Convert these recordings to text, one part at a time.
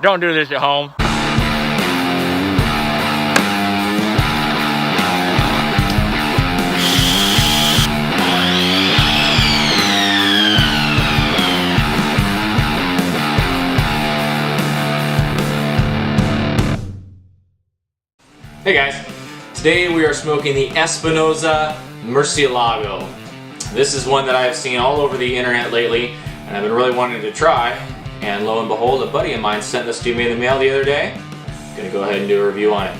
Don't do this at home. Hey guys, today we are smoking the Espinosa Murcialago. This is one that I have seen all over the internet lately, and I've been really wanting to try. And lo and behold, a buddy of mine sent this to me in the mail the other day. I'm gonna go ahead and do a review on it.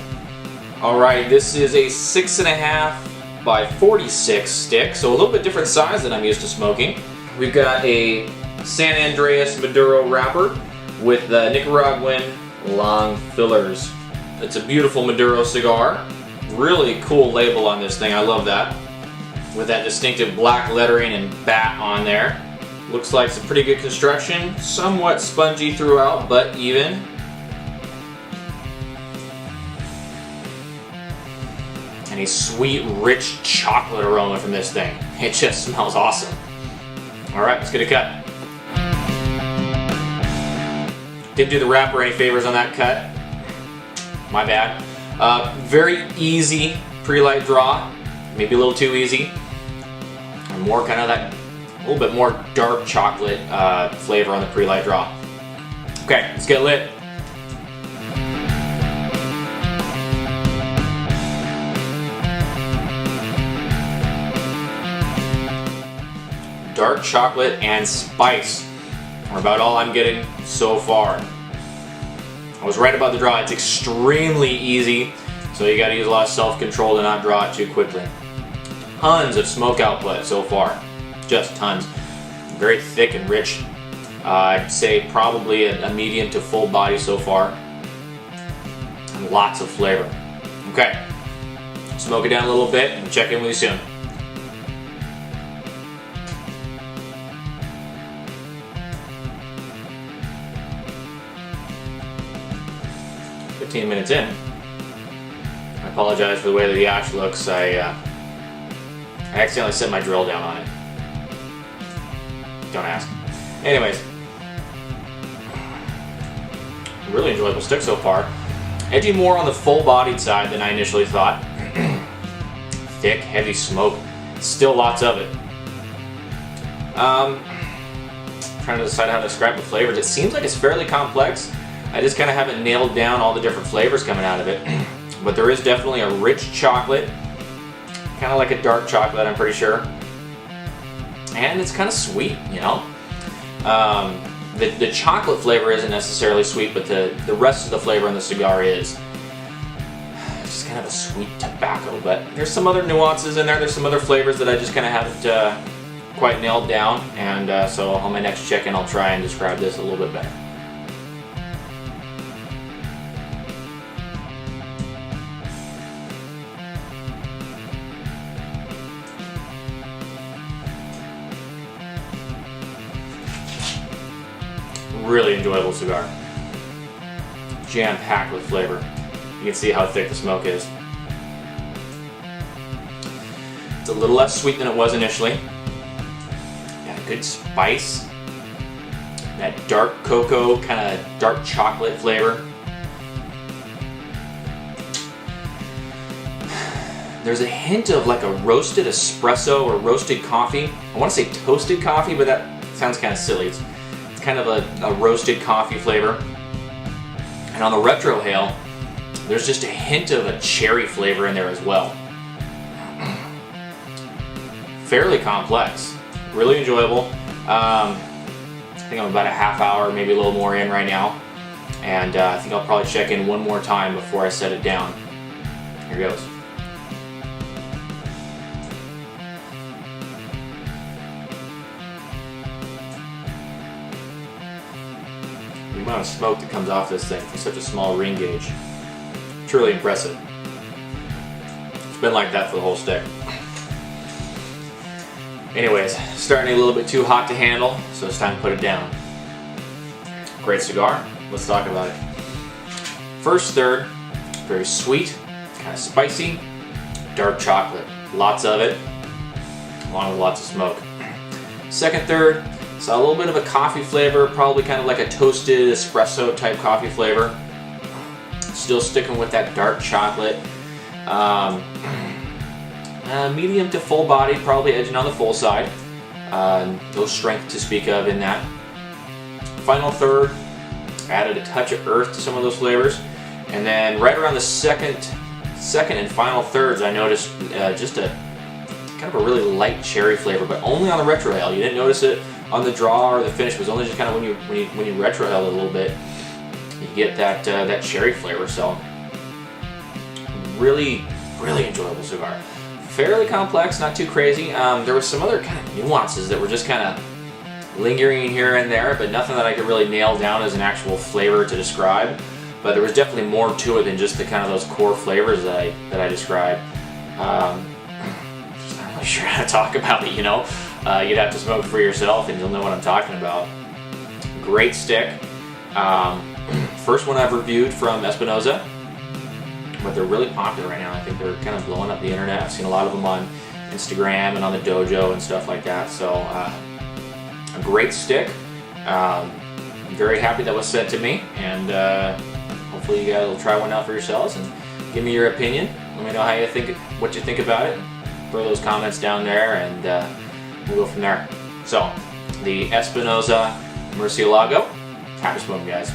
Alright, this is a 6.5 by 46 stick, so a little bit different size than I'm used to smoking. We've got a San Andreas Maduro wrapper with the Nicaraguan long fillers. It's a beautiful Maduro cigar. Really cool label on this thing, I love that. With that distinctive black lettering and bat on there. Looks like some pretty good construction, somewhat spongy throughout, but even. And a sweet, rich chocolate aroma from this thing. It just smells awesome. Alright, let's get a cut. Didn't do the wrapper any favors on that cut. My bad. Very easy pre-light draw, maybe a little too easy. And more kind of that, a little bit more dark chocolate flavor on the pre-light draw. Okay, let's get lit. Dark chocolate and spice are about all I'm getting so far. I was right about the draw. It's extremely easy, so you gotta use a lot of self-control to not draw it too quickly. Tons of smoke output so far, just tons. Very thick and rich. I'd say probably a medium to full body so far. And lots of flavor. Okay, smoke it down a little bit and check in with you soon. Minutes in. I apologize for the way that the ash looks. I accidentally set my drill down on it. Don't ask. Anyways, really enjoyable stick so far. Edging more on the full-bodied side than I initially thought. Thick, heavy smoke. Still lots of it. Trying to decide how to describe the flavors. It seems like it's fairly complex. I just kind of haven't nailed down all the different flavors coming out of it. But there is definitely a rich chocolate, kind of like a dark chocolate, I'm pretty sure. And it's kind of sweet, you know? The chocolate flavor isn't necessarily sweet, but the rest of the flavor in the cigar is. It's just kind of a sweet tobacco, but there's some other nuances in there. There's some other flavors that I just kind of haven't quite nailed down. And so on my next check-in, I'll try and describe this a little bit better. Really enjoyable cigar. Jam-packed with flavor. You can see how thick the smoke is. It's a little less sweet than it was initially. Got a good spice. That dark cocoa, kind of dark chocolate flavor. There's a hint of like a roasted espresso or roasted coffee. I want to say toasted coffee, but that sounds kind of silly. It's kind of a roasted coffee flavor. And on the retrohale, there's just a hint of a cherry flavor in there as well. Fairly complex, really enjoyable. I think I'm about a half hour, maybe a little more in right now. And I think I'll probably check in one more time before I set it down. Here goes. The amount of smoke that comes off this thing for such a small ring gauge. Truly impressive. It's been like that for the whole stick. Anyways, starting a little bit too hot to handle, so it's time to put it down. Great cigar. Let's talk about it. First third, very sweet, kind of spicy, dark chocolate. Lots of it, along with lots of smoke. Second third, So a little bit of a coffee flavor, probably kind of like a toasted espresso type coffee flavor. Still sticking with that dark chocolate. Medium to full body, probably edging on the full side. No strength to speak of in that. Final third, added a touch of earth to some of those flavors. And then right around the second and final thirds, I noticed just a kind of a really light cherry flavor, but only on the retrohale. You didn't notice it on the draw or the finish. It was only just kind of when you retrohale it a little bit, you get that cherry flavor. So really enjoyable cigar. Fairly complex, not too crazy. There were some other kind of nuances that were just kind of lingering here and there, but nothing that I could really nail down as an actual flavor to describe. But there was definitely more to it than just the kind of those core flavors that I described. I'm not really sure how to talk about it, you know. You'd have to smoke for yourself and you'll know what I'm talking about. Great stick. First one I've reviewed from Espinosa, but they're really popular right now. I think they're kind of blowing up the internet. I've seen a lot of them on Instagram and on the dojo and stuff like that. So a great stick. I'm very happy that was sent to me, and hopefully you guys will try one out for yourselves and give me your opinion. Let me know how you think, what you think about it. Throw those comments down there, and we'll go from there. So the Espinosa Murcialago. Happy smoking, guys.